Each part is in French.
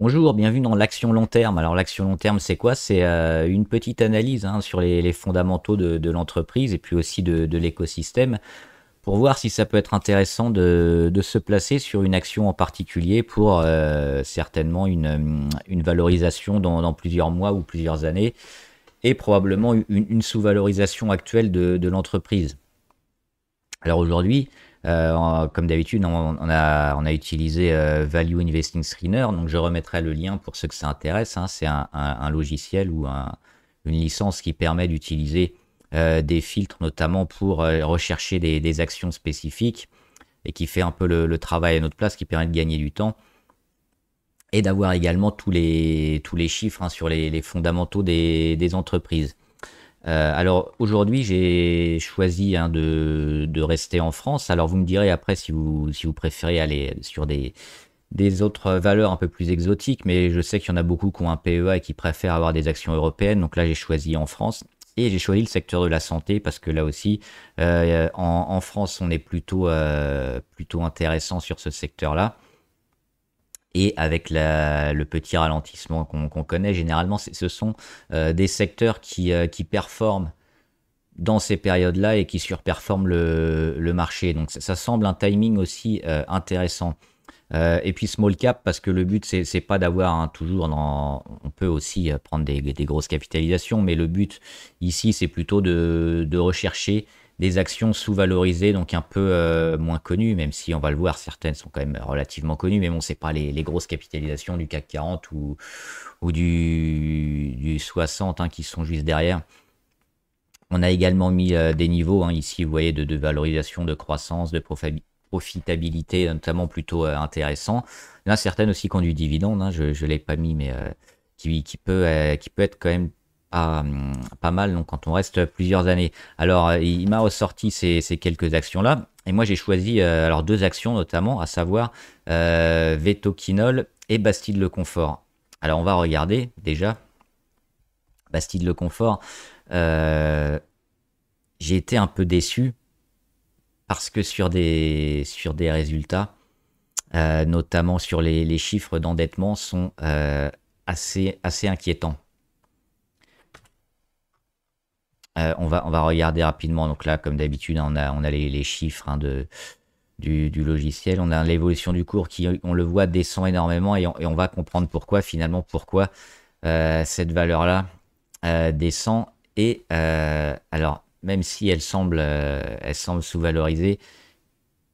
Bonjour, bienvenue dans l'action long terme. Alors l'action long terme, c'est quoi? C'est une petite analyse sur les fondamentaux de l'entreprise et puis aussi de l'écosystème pour voir si ça peut être intéressant de se placer sur une action en particulier pour certainement une valorisation dans plusieurs mois ou plusieurs années et probablement une sous-valorisation actuelle de l'entreprise. Alors aujourd'hui, comme d'habitude, on a utilisé Value Investing Screener, donc je remettrai le lien pour ceux que ça intéresse. C'est un logiciel ou une licence qui permet d'utiliser des filtres, notamment pour rechercher des actions spécifiques et qui fait un peu le travail à notre place, qui permet de gagner du temps et d'avoir également tous les chiffres sur les fondamentaux des entreprises. Alors aujourd'hui, j'ai choisi de rester en France. Alors vous me direz après si vous préférez aller sur des autres valeurs un peu plus exotiques, mais je sais qu'il y en a beaucoup qui ont un PEA et qui préfèrent avoir des actions européennes. Donc là, j'ai choisi en France. Et j'ai choisi le secteur de la santé parce que là aussi, en France, on est plutôt intéressant sur ce secteur-là. Et avec le petit ralentissement qu'on connaît, généralement, ce sont des secteurs qui performent dans ces périodes-là et qui surperforment le marché. Donc ça semble un timing aussi intéressant. Et puis small cap, parce que le but, c'est pas d'avoir toujours on peut aussi prendre des grosses capitalisations, mais le but ici, c'est plutôt de rechercher des actions sous-valorisées, donc un peu moins connues, même si on va le voir, certaines sont quand même relativement connues, mais bon, c'est pas les grosses capitalisations du CAC 40 ou du 60 qui sont juste derrière. On a également mis des niveaux, ici, vous voyez, de valorisation, de croissance, de profitabilité, notamment plutôt intéressant. Il y en a certaines aussi qui ont du dividende, je ne l'ai pas mis, mais qui peut être quand même pas mal donc, quand on reste plusieurs années. Alors, il m'a ressorti ces quelques actions-là, et moi j'ai choisi alors deux actions notamment, à savoir Vetoquinol et Bastide Le Confort. Alors, on va regarder déjà. Bastide Le Confort, j'ai été un peu déçu parce que sur des résultats, notamment sur les chiffres d'endettement, sont assez inquiétants. On va regarder rapidement. Donc là, comme d'habitude, on a les chiffres du logiciel. On a l'évolution du cours qui, on le voit, descend énormément et on va comprendre pourquoi cette valeur-là descend. Et alors, même si elle semble sous-valorisée,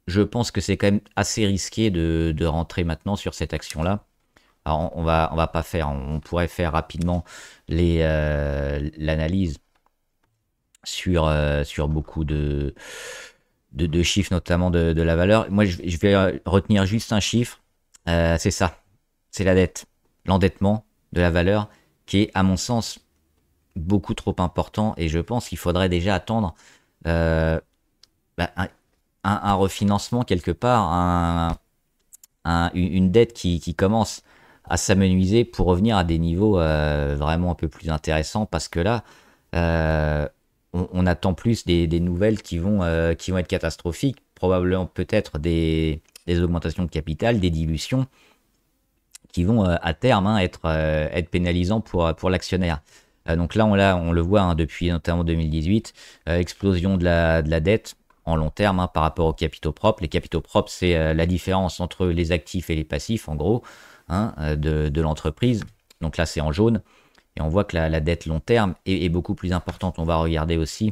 je pense que c'est quand même assez risqué de rentrer maintenant sur cette action-là. Alors, on va pas faire, on pourrait faire rapidement l'analyse sur beaucoup de chiffres, notamment de la valeur. Moi, je vais retenir juste un chiffre. C'est ça. C'est la dette. L'endettement de la valeur qui est, à mon sens, beaucoup trop important. Et je pense qu'il faudrait déjà attendre un refinancement quelque part, une dette qui commence à s'amenuiser pour revenir à des niveaux vraiment un peu plus intéressants. Parce que là, on attend plus des nouvelles qui vont être catastrophiques, probablement peut-être des augmentations de capital, des dilutions qui vont à terme être pénalisants pour l'actionnaire. Donc là, on le voit depuis notamment 2018, explosion de la dette en long terme par rapport aux capitaux propres. Les capitaux propres, c'est la différence entre les actifs et les passifs, en gros, de l'entreprise. Donc là, c'est en jaune. Et on voit que la dette long terme est beaucoup plus importante. On va regarder aussi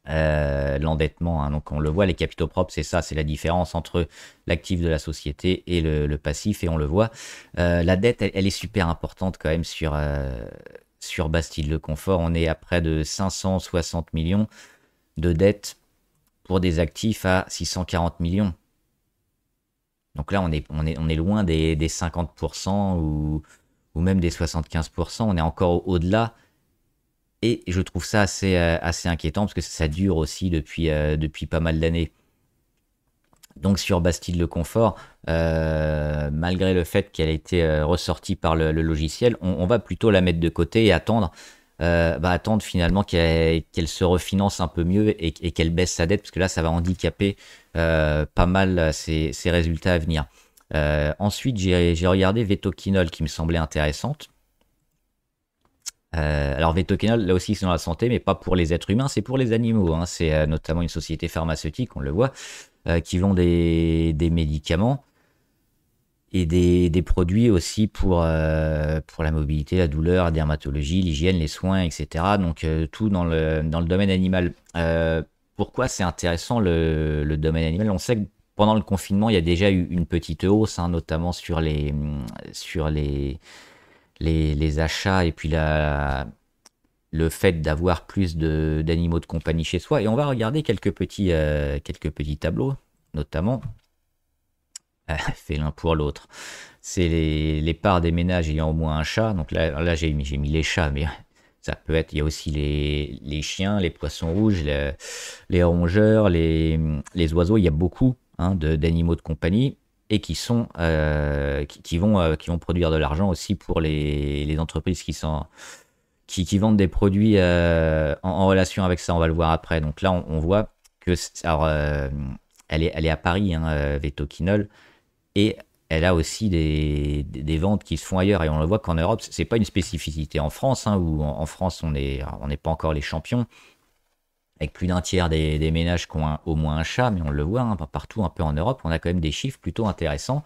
l'endettement. Donc on le voit, les capitaux propres, c'est ça, c'est la différence entre l'actif de la société et le passif. Et on le voit, la dette, elle est super importante quand même sur Bastide Le Confort. On est à près de 560 millions de dettes pour des actifs à 640 millions. Donc là, on est loin des 50% ou même des 75%, on est encore au-delà. Et je trouve ça assez inquiétant parce que ça dure aussi depuis pas mal d'années. Donc sur Bastide Le Confort, malgré le fait qu'elle a été ressortie par le logiciel, on va plutôt la mettre de côté et attendre finalement qu'elle se refinance un peu mieux et qu'elle baisse sa dette, parce que là, ça va handicaper pas mal ses résultats à venir. Ensuite, j'ai regardé Vetoquinol qui me semblait intéressante. Alors Vetoquinol, là aussi c'est dans la santé, mais pas pour les êtres humains, c'est pour les animaux, hein. C'est notamment une société pharmaceutique, on le voit, qui vend des médicaments et des produits aussi pour la mobilité, la douleur, la dermatologie, l'hygiène, les soins, etc. Donc tout dans le domaine animal. Pourquoi c'est intéressant le domaine animal? On sait que pendant le confinement, il y a déjà eu une petite hausse, hein, notamment sur les achats et puis le fait d'avoir plus d'animaux de compagnie chez soi. Et on va regarder quelques petits tableaux, notamment fait l'un pour l'autre. C'est les parts des ménages ayant au moins un chat. Donc là j'ai mis les chats, mais ça peut être, il y a aussi les chiens, les poissons rouges, les rongeurs, les oiseaux. Il y a beaucoup, hein, d'animaux de compagnie et qui vont produire de l'argent aussi pour les entreprises qui vendent des produits en relation avec ça. On va le voir après. Donc là, on voit que alors, elle est à Paris, hein, Vetoquinol, et elle a aussi des ventes qui se font ailleurs. Et on le voit qu'en Europe, c'est pas une spécificité en France, hein, où en France, on n'est pas encore les champions, avec plus d'un tiers des ménages qui ont au moins un chat, mais on le voit, hein, partout un peu en Europe, on a quand même des chiffres plutôt intéressants,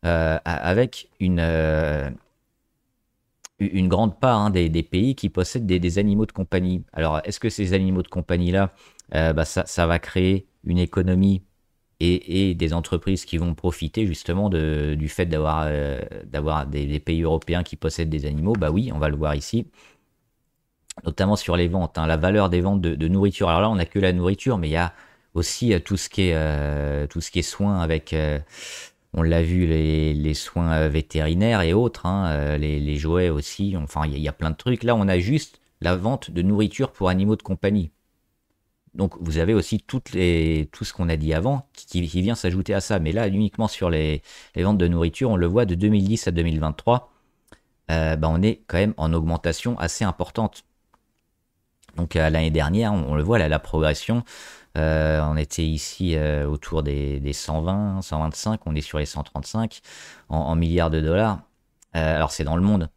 avec une grande part, hein, des pays qui possèdent des animaux de compagnie. Alors, est-ce que ces animaux de compagnie-là, ça va créer une économie et des entreprises qui vont profiter justement du fait d'avoir des pays européens qui possèdent des animaux? Bah oui, on va le voir ici, notamment sur les ventes, hein, la valeur des ventes de nourriture. Alors là, on n'a que la nourriture, mais il y a aussi tout ce qui est soins avec, on l'a vu, les soins vétérinaires et autres, hein, les jouets aussi. Enfin, il y a plein de trucs. Là, on a juste la vente de nourriture pour animaux de compagnie. Donc vous avez aussi tout ce qu'on a dit avant qui vient s'ajouter à ça. Mais là, uniquement sur les ventes de nourriture, on le voit de 2010 à 2023, on est quand même en augmentation assez importante. Donc l'année dernière, on le voit, là, la progression, on était ici autour des 120, 125, on est sur les 135 en milliards de dollars. Alors c'est dans le monde,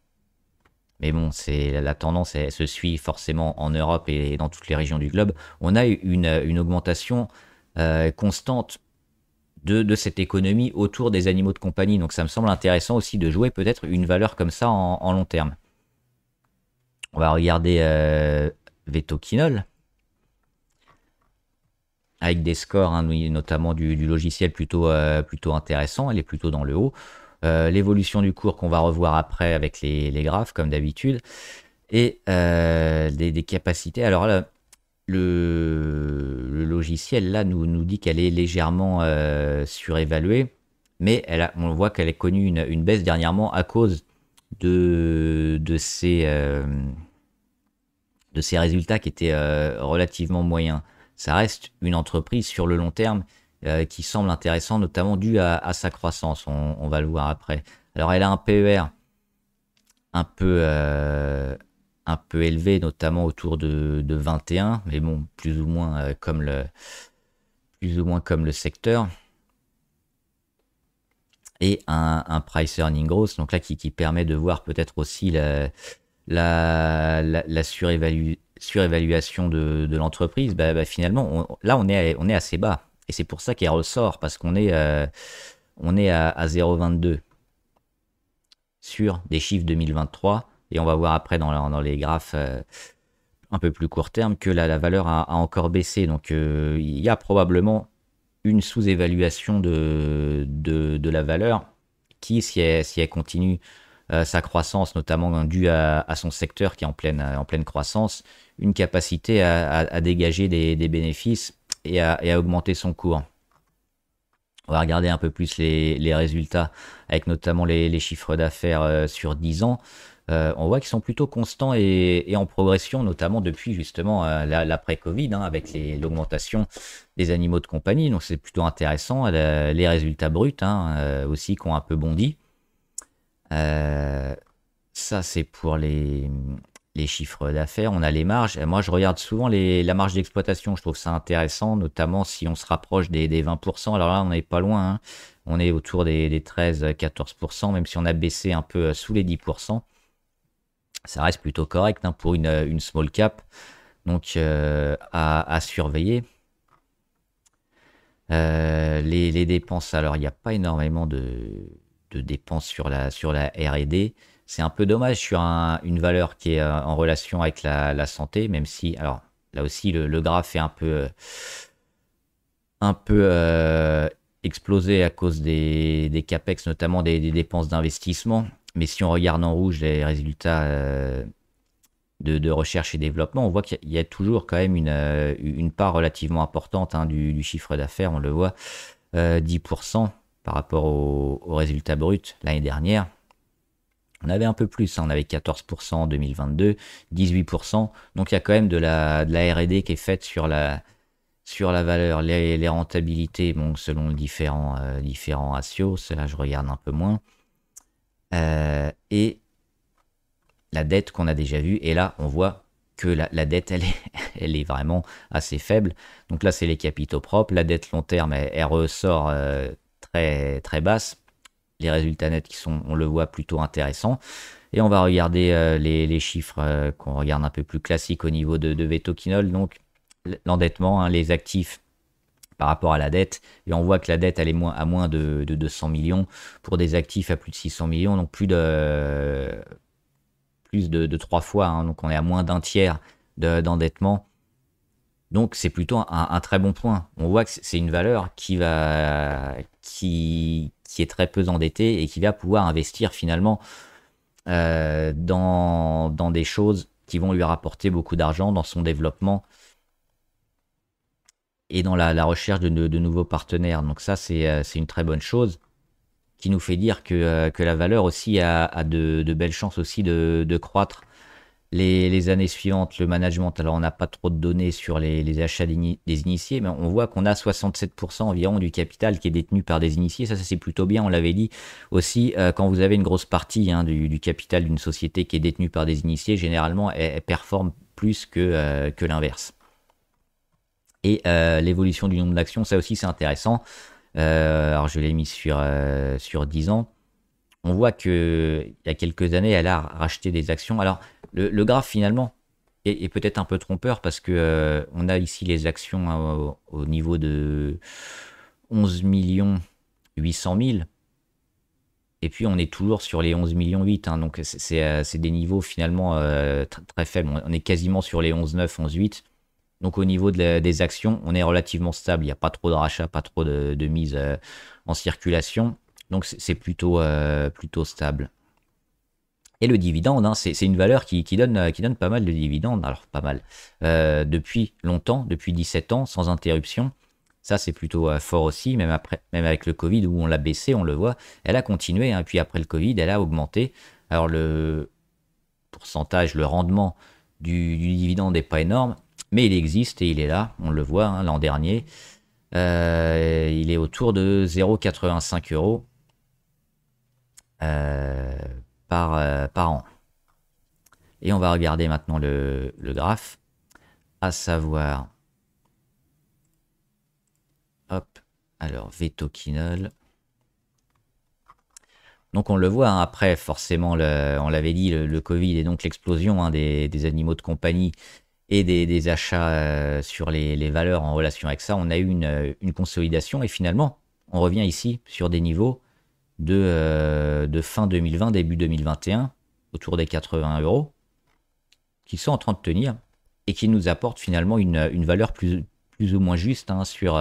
mais bon, la tendance, elle se suit forcément en Europe et dans toutes les régions du globe. On a une augmentation constante de cette économie autour des animaux de compagnie. Donc ça me semble intéressant aussi de jouer peut-être une valeur comme ça en long terme. On va regarder Vetoquinol, avec des scores, hein, notamment du logiciel plutôt intéressant. Elle est plutôt dans le haut. L'évolution du cours qu'on va revoir après avec les graphes, comme d'habitude. Et des capacités. Alors là, le logiciel là nous dit qu'elle est légèrement surévaluée, mais on voit qu'elle a connu une baisse dernièrement à cause de ces résultats qui étaient relativement moyens. Ça reste une entreprise sur le long terme qui semble intéressante, notamment dû à sa croissance. On va le voir après. Alors elle a un PER un peu, un peu élevé, notamment autour de 21, mais bon, plus ou moins comme le secteur. Et un price earning growth, donc là qui permet de voir peut-être aussi la surévaluation de l'entreprise. Finalement, là on est assez bas. Et c'est pour ça qu'elle ressort, parce qu'on est à 0,22 sur des chiffres 2023. Et on va voir après dans les graphes un peu plus court terme que la valeur a encore baissé. Donc il y a probablement une sous-évaluation de la valeur qui, si elle continue sa croissance, notamment due à son secteur qui est en pleine croissance, une capacité à dégager des bénéfices et à augmenter son cours. On va regarder un peu plus les résultats, avec notamment les chiffres d'affaires sur 10 ans. On voit qu'ils sont plutôt constants et en progression, notamment depuis justement l'après-Covid, hein, avec l'augmentation des animaux de compagnie. Donc c'est plutôt intéressant. Les résultats bruts, hein, aussi qui ont un peu bondi. Ça, c'est pour les les chiffres d'affaires, on a les marges. Moi, je regarde souvent la marge d'exploitation. Je trouve ça intéressant, notamment si on se rapproche des 20%. Alors là, on n'est pas loin, hein. On est autour des 13-14%, même si on a baissé un peu sous les 10%. Ça reste plutôt correct, hein, pour une small cap. Donc, à surveiller. Les dépenses, alors il n'y a pas énormément de dépenses sur la R&D. C'est un peu dommage sur une valeur qui est en relation avec la santé, même si, alors là aussi, le graphe est un peu explosé à cause des capex, notamment des dépenses d'investissement. Mais si on regarde en rouge les résultats de recherche et développement, on voit qu'il y a toujours quand même une part relativement importante, hein, du chiffre d'affaires. On le voit, 10% par rapport au résultat brut l'année dernière. On avait un peu plus, hein, on avait 14% en 2022, 18%. Donc il y a quand même de la R&D qui est faite sur la valeur, les rentabilités, bon, selon différents ratios. Cela, je regarde un peu moins. Et la dette qu'on a déjà vue. Et là, on voit que la dette, elle est vraiment assez faible. Donc là, c'est les capitaux propres. La dette long terme, elle ressort très, très basse. Les résultats nets qui sont, on le voit, plutôt intéressants. Et on va regarder les chiffres qu'on regarde un peu plus classiques au niveau de Vetoquinol. Donc l'endettement, hein, les actifs par rapport à la dette. Et on voit que la dette, elle est à moins de 200 millions pour des actifs à plus de 600 millions. Donc plus de 3 fois, hein. Donc on est à moins d'un tiers d'endettement. Donc c'est plutôt un très bon point. On voit que c'est une valeur qui est très peu endettée et qui va pouvoir investir finalement dans des choses qui vont lui rapporter beaucoup d'argent dans son développement et dans la recherche de nouveaux partenaires. Donc ça, c'est une très bonne chose qui nous fait dire que la valeur aussi a de belles chances aussi de croître les années suivantes. Le management, alors on n'a pas trop de données sur les achats des initiés, mais on voit qu'on a 67% environ du capital qui est détenu par des initiés. Ça c'est plutôt bien, on l'avait dit aussi. Quand vous avez une grosse partie, hein, du capital d'une société qui est détenue par des initiés, généralement elle performe plus que l'inverse. Et l'évolution du nombre d'actions, ça aussi c'est intéressant. Alors je l'ai mis sur 10 ans. On voit qu'il y a quelques années, elle a racheté des actions. Alors le graphe finalement est peut-être un peu trompeur parce que on a ici les actions, hein, au niveau de 11 800 000. Et puis on est toujours sur les 11 millions 8, hein, donc c'est des niveaux finalement très faibles. On est quasiment sur les 11 9, 11 8. Donc au niveau des actions, on est relativement stable. Il n'y a pas trop de rachats, pas trop de mise en circulation. Donc c'est plutôt stable. Et le dividende, hein, c'est une valeur qui donne pas mal de dividendes. Alors pas mal. Depuis longtemps, depuis 17 ans, sans interruption. Ça, c'est plutôt fort aussi, même avec le Covid où on l'a baissé, on le voit. Elle a continué, hein, puis après le Covid, elle a augmenté. Alors le pourcentage, le rendement du dividende n'est pas énorme, mais il existe et il est là, on le voit, hein, l'an dernier. Il est autour de 0,85 euros par an. Et on va regarder maintenant le graphe, à savoir, hop, alors Vetoquinol. Donc on le voit, hein, après forcément, on l'avait dit, le Covid et donc l'explosion, hein, des animaux de compagnie et des achats sur les valeurs en relation avec ça, on a eu une consolidation et finalement on revient ici sur des niveaux de fin 2020, début 2021, autour des 80 euros, qui sont en train de tenir et qui nous apportent finalement une valeur plus ou moins juste, hein, sur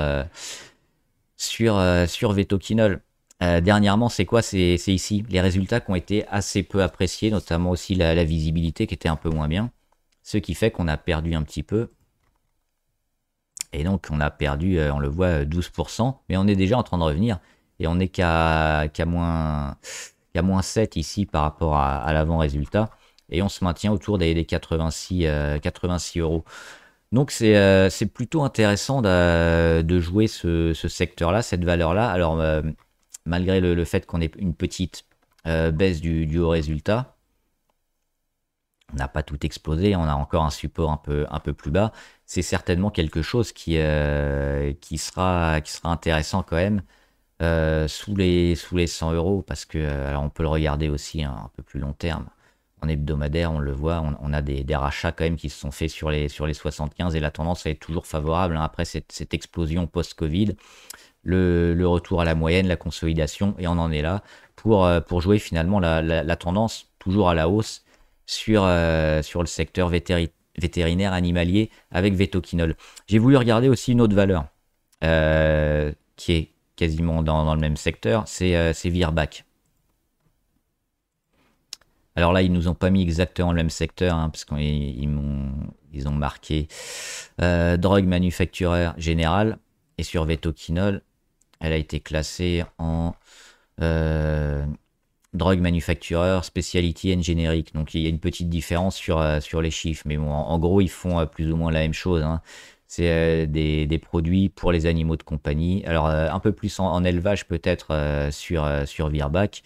Vetoquinol. Dernièrement, c'est quoi? C'est ici les résultats qui ont été assez peu appréciés, notamment aussi la visibilité qui était un peu moins bien, ce qui fait qu'on a perdu un petit peu. Et donc on a perdu, on le voit, 12%, mais on est déjà en train de revenir. Et on n'est qu'à moins 7 ici par rapport à l'avant-résultat. Et on se maintient autour des 86 euros. Donc c'est plutôt intéressant de jouer ce secteur-là, cette valeur-là. Alors malgré le fait qu'on ait une petite baisse du haut résultat, On n'a pas tout explosé, on a encore un support un peu plus bas. C'est certainement quelque chose qui sera intéressant quand même sous les 100 euros parce que alors on peut le regarder aussi hein, un peu plus long terme. En hebdomadaire, on le voit, on a des rachats quand même qui se sont faits sur les 75 et la tendance est toujours favorable hein, après cette explosion post-Covid. Le retour à la moyenne, la consolidation, et on en est là pour jouer finalement la tendance toujours à la hausse sur le secteur vétérinaire animalier avec Vetoquinol. J'ai voulu regarder aussi une autre valeur qui est quasiment dans le même secteur, c'est Virbac. Alors là, ils nous ont pas mis exactement le même secteur, hein, parce ils ont marqué drogue manufactureur général, et sur Vetoquinol, elle a été classée en euh, drogue manufactureur specialty and générique. Donc il y a une petite différence sur les chiffres, mais bon, en gros, ils font plus ou moins la même chose, hein. C'est des produits pour les animaux de compagnie. Alors un peu plus en élevage peut-être sur Virbac,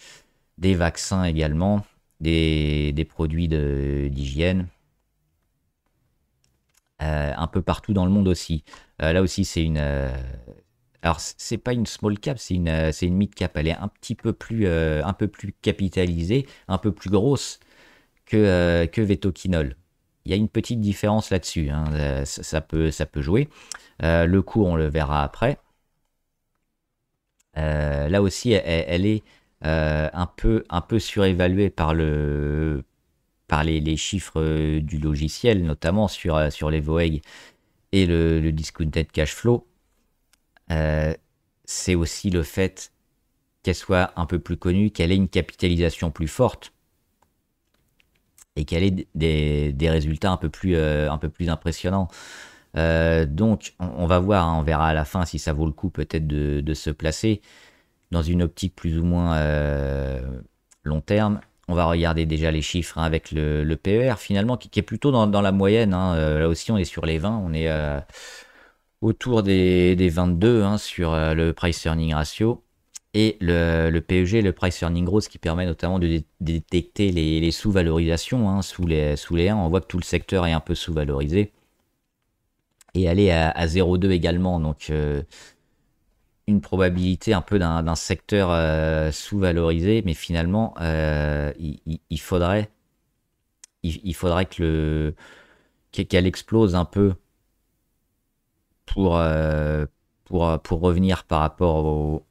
des vaccins également, des produits d'hygiène, un peu partout dans le monde aussi. Là aussi, c'est une. Alors, c'est pas une small cap, c'est une mid cap. Elle est un peu plus capitalisée, un peu plus grosse que Vetoquinol. Il y a une petite différence là-dessus, hein, ça peut jouer. Le cours, on le verra après. Là aussi, elle est un peu surévaluée par les chiffres du logiciel, notamment sur les VOEG et le discounted cash flow. Euh, c'est aussi le fait qu'elle soit un peu plus connue, qu'elle ait une capitalisation plus forte et qu'elle ait des résultats un peu plus impressionnants. Donc, on va voir, hein, on verra à la fin si ça vaut le coup peut-être de se placer dans une optique plus ou moins long terme. On va regarder déjà les chiffres hein, avec le PER finalement qui est plutôt dans la moyenne. Hein. Là aussi, on est sur les 20, on est autour des 22 hein, sur le price earning ratio. Et le PEG, le price earning growth, qui permet notamment de détecter les sous-valorisations hein, sous les 1. On voit que tout le secteur est un peu sous-valorisé. Et aller à 0,2 également. Donc, une probabilité un peu d'un secteur sous-valorisé. Mais finalement, il faudrait qu'elle explose un peu pour, euh, pour revenir par rapport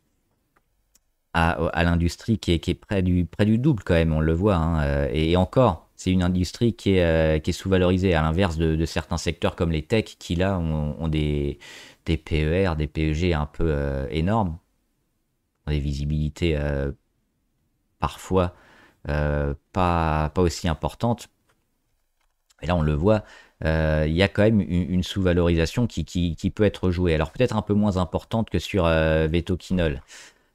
à l'industrie qui est près du double quand même, on le voit. Hein, et encore, c'est une industrie qui est sous-valorisée, à l'inverse de certains secteurs comme les techs qui là ont des PER, des PEG un peu énormes, des visibilités parfois pas aussi importantes. Et là, on le voit, il y a quand même une sous-valorisation qui peut être jouée. Alors peut-être un peu moins importante que sur Vetoquinol.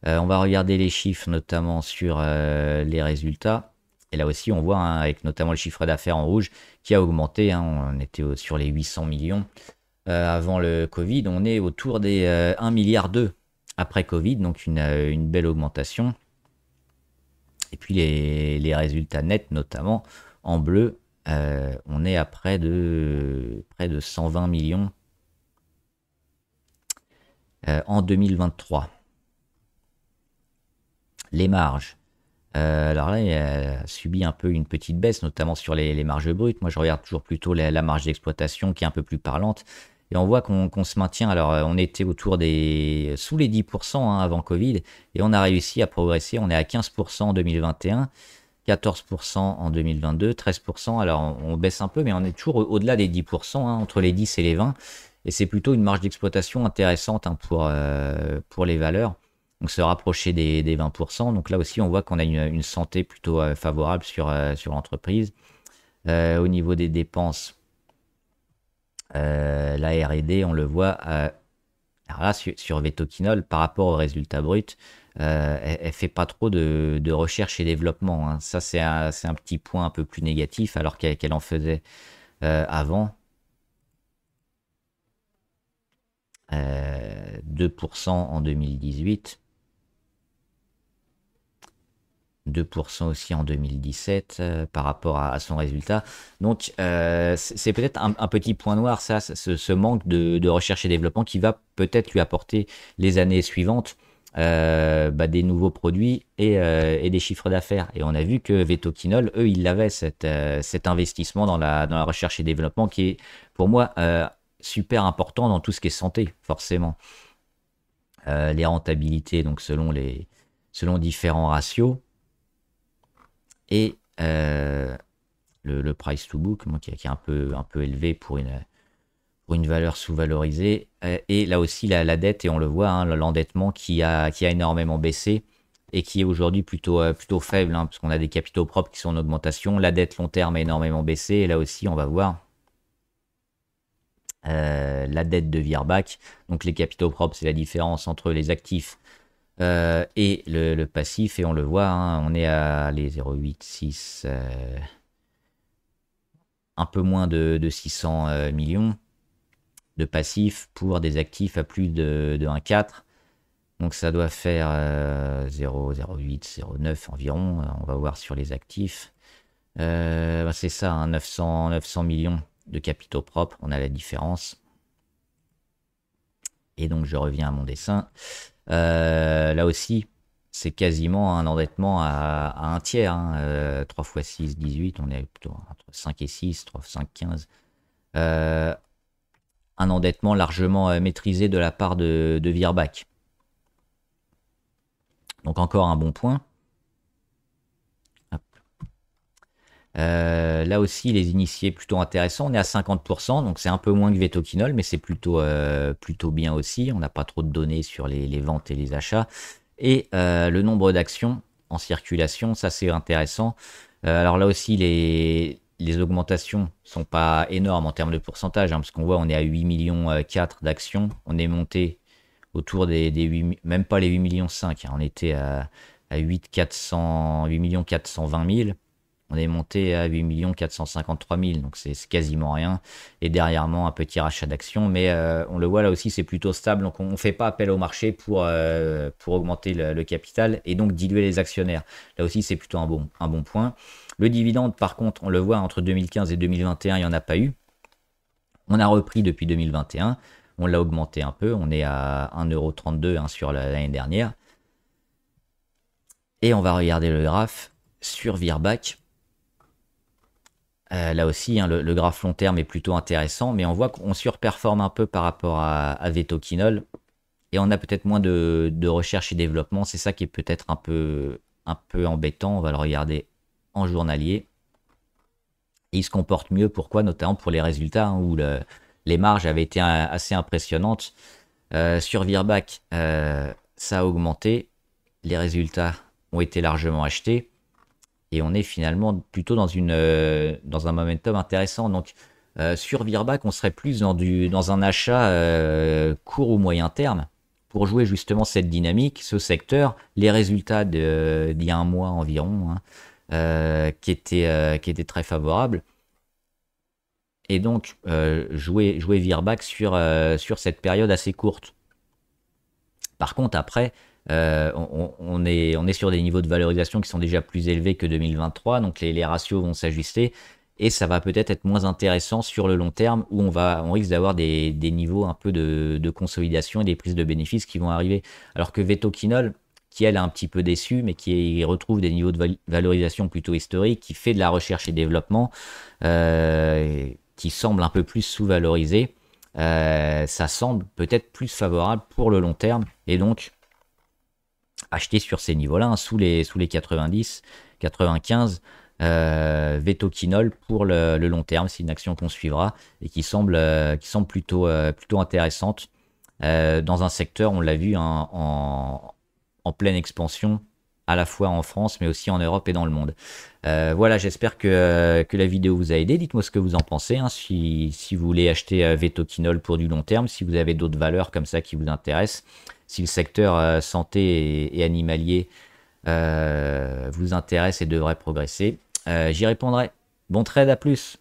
On va regarder les chiffres, notamment sur les résultats. Et là aussi, on voit, hein, avec notamment le chiffre d'affaires en rouge, qui a augmenté. Hein, on était sur les 800 millions avant le Covid. On est autour des 1,2 milliard après Covid, donc une belle augmentation. Et puis les résultats nets, notamment en bleu, on est à près de 120 millions en 2023. Les marges. Alors là, il a subi un peu une petite baisse, notamment sur les marges brutes. Moi, je regarde toujours plutôt la marge d'exploitation qui est un peu plus parlante. Et on voit qu'on se maintient. Alors, on était sous les 10% hein, avant Covid. Et on a réussi à progresser. On est à 15% en 2021, 14% en 2022, 13%. Alors, on baisse un peu, mais on est toujours au-delà des 10%, hein, entre les 10 et les 20. Et c'est plutôt une marge d'exploitation intéressante hein, pour les valeurs. Donc se rapprocher des 20%. Donc là aussi, on voit qu'on a une santé plutôt favorable sur l'entreprise. Au niveau des dépenses, la R&D, on le voit, alors là, sur Vetoquinol, par rapport au résultat brut, elle fait pas trop de recherche et développement. Hein. Ça, c'est un petit point un peu plus négatif, alors qu'elle en faisait avant. 2% en 2018. 2% aussi en 2017 par rapport à son résultat. Donc c'est peut-être un petit point noir, ça, ce manque de recherche et développement qui va peut-être lui apporter les années suivantes des nouveaux produits et des chiffres d'affaires. Et on a vu que Vetoquinol, eux, ils avaient cet investissement dans la recherche et développement qui est pour moi super important dans tout ce qui est santé, forcément. Les rentabilités, donc selon différents ratios, et le price to book, qui est un peu élevé pour une valeur sous-valorisée, et là aussi la dette, et on le voit, hein, l'endettement qui a énormément baissé et qui est aujourd'hui plutôt faible, hein, parce qu'on a des capitaux propres qui sont en augmentation, la dette long terme a énormément baissé, et là aussi on va voir la dette de Virbac. Donc les capitaux propres, c'est la différence entre les actifs et le passif, et on le voit, hein, on est à les 0,86, un peu moins de 600 millions de passifs pour des actifs à plus de 1,4. Donc ça doit faire 0,08, 0,9 environ, on va voir sur les actifs. C'est ça, hein, 900 millions de capitaux propres, on a la différence. Et donc je reviens à mon dessin. Là aussi, c'est quasiment un endettement à un tiers. Hein. 3 x 6, 18, on est plutôt entre 5 et 6, 3, 5, 15. Un endettement largement maîtrisé de la part de Virbac. Donc encore un bon point. Là aussi, les initiés plutôt intéressants. On est à 50%, donc c'est un peu moins que Vetoquinol, mais c'est plutôt bien aussi. On n'a pas trop de données sur les ventes et les achats. Et le nombre d'actions en circulation, ça c'est intéressant. Alors là aussi, les augmentations sont pas énormes en termes de pourcentage, hein, parce qu'on voit on est à 8 millions 4 d'actions. On est monté autour des 8, même pas les 8 millions 5. Hein, on était à 8 millions 420 000. On est monté à 8 453 000, donc c'est quasiment rien. Et derrièrement, un petit rachat d'actions, mais on le voit là aussi, c'est plutôt stable. Donc on ne fait pas appel au marché pour augmenter le capital et donc diluer les actionnaires. Là aussi, c'est plutôt un bon point. Le dividende, par contre, on le voit, entre 2015 et 2021, il n'y en a pas eu. On a repris depuis 2021, on l'a augmenté un peu, on est à 1,32 € hein, sur l'année dernière. Et on va regarder le graphe sur Virbac. Là aussi, hein, le graphe long terme est plutôt intéressant, mais on voit qu'on surperforme un peu par rapport à Vetoquinol, et on a peut-être moins de recherche et développement. C'est ça qui est peut-être un peu embêtant. On va le regarder en journalier. Et il se comporte mieux. Pourquoi? Notamment pour les résultats, hein, où les marges avaient été assez impressionnantes. Sur Virbac, ça a augmenté. Les résultats ont été largement achetés. Et on est finalement plutôt dans un momentum intéressant. Donc sur Virbac, on serait plus dans un achat court ou moyen terme pour jouer justement cette dynamique, ce secteur, les résultats d'il y a un mois environ, hein, qui étaient très favorables. Et donc jouer Virbac sur cette période assez courte. Par contre, après, on est sur des niveaux de valorisation qui sont déjà plus élevés que 2023, donc les ratios vont s'ajuster et ça va peut-être être moins intéressant sur le long terme où on risque d'avoir des niveaux un peu de consolidation et des prises de bénéfices qui vont arriver. Alors que Vetoquinol, qui elle est un petit peu déçu, mais qui retrouve des niveaux de valorisation plutôt historiques, qui fait de la recherche et développement, qui semble un peu plus sous-valorisé, ça semble peut-être plus favorable pour le long terme et donc acheter sur ces niveaux-là, hein, sous les 90, 95, Vetoquinol pour le long terme. C'est une action qu'on suivra et qui semble plutôt intéressante dans un secteur, on l'a vu, hein, en pleine expansion, à la fois en France, mais aussi en Europe et dans le monde. Voilà, j'espère que la vidéo vous a aidé. Dites-moi ce que vous en pensez, hein, si vous voulez acheter Vetoquinol pour du long terme, si vous avez d'autres valeurs comme ça qui vous intéressent, si le secteur santé et animalier vous intéresse et devrait progresser. J'y répondrai. Bon trade, à plus!